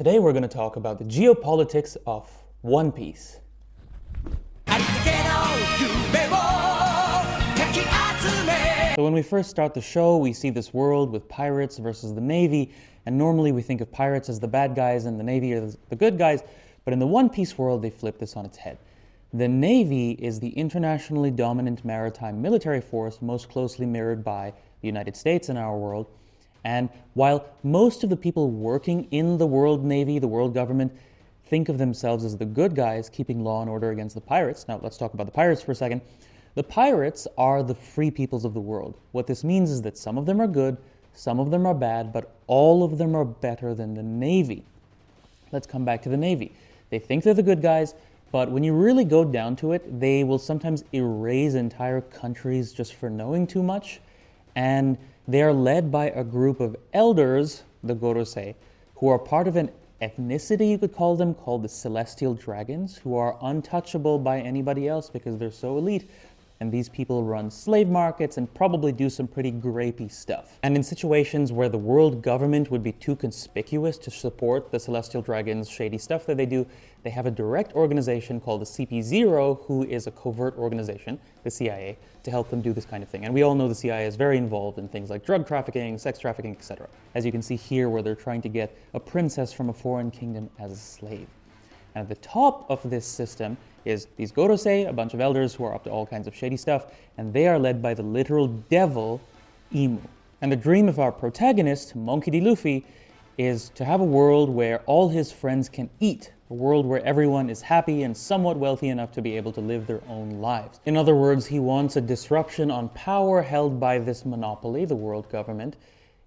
Today we're going to talk about the geopolitics of One Piece. So when we first start the show, we see this world with pirates versus the Navy, and normally we think of pirates as the bad guys and the Navy as the good guys, but in the One Piece world they flip this on its head. The Navy is the internationally dominant maritime military force most closely mirrored by the United States in our world. And while most of the people working in the world Navy, the world government, think of themselves as the good guys keeping law and order against the pirates. Now let's talk about the pirates for a second. The pirates are the free peoples of the world. What this means is that some of them are good, some of them are bad, but all of them are better than the Navy. Let's come back to the Navy. They think they're the good guys, but when you really go down to it, they will sometimes erase entire countries just for knowing too much. And they are led by a group of elders, the Gorosei, who are part of an ethnicity, you could call them, called the Celestial Dragons, who are untouchable by anybody else because they're so elite. And these people run slave markets and probably do some pretty grapey stuff. And in situations where the world government would be too conspicuous to support the Celestial Dragons' shady stuff that they do, they have a direct organization called the CP0, who is a covert organization, the CIA, to help them do this kind of thing. And we all know the CIA is very involved in things like drug trafficking, sex trafficking, etc. As you can see here, where they're trying to get a princess from a foreign kingdom as a slave. And at the top of this system is these Gorosei, a bunch of elders who are up to all kinds of shady stuff, and they are led by the literal devil, Imu. And the dream of our protagonist, Monkey D. Luffy, is to have a world where all his friends can eat, a world where everyone is happy and somewhat wealthy enough to be able to live their own lives. In other words, he wants a disruption on power held by this monopoly, the world government,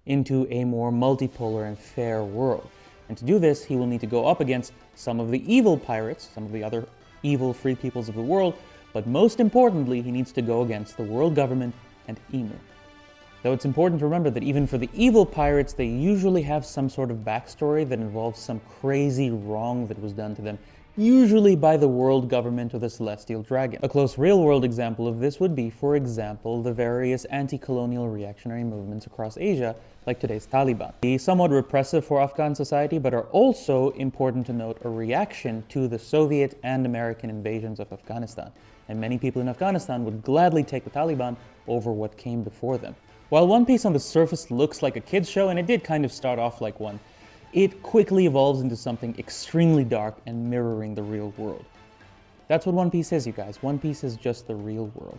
into a more multipolar and fair world. And to do this, he will need to go up against some of the evil pirates, some of the other evil free peoples of the world, but most importantly, he needs to go against the world government and Imu. Though it's important to remember that even for the evil pirates, they usually have some sort of backstory that involves some crazy wrong that was done to them, usually by the world government or the Celestial Dragon. A close real-world example of this would be, for example, the various anti-colonial reactionary movements across Asia, like today's Taliban. They're somewhat repressive for Afghan society, but are also, important to note, a reaction to the Soviet and American invasions of Afghanistan. And many people in Afghanistan would gladly take the Taliban over what came before them. While One Piece on the surface looks like a kid's show, and it did kind of start off like one, it quickly evolves into something extremely dark and mirroring the real world. That's what One Piece is, you guys. One Piece is just the real world.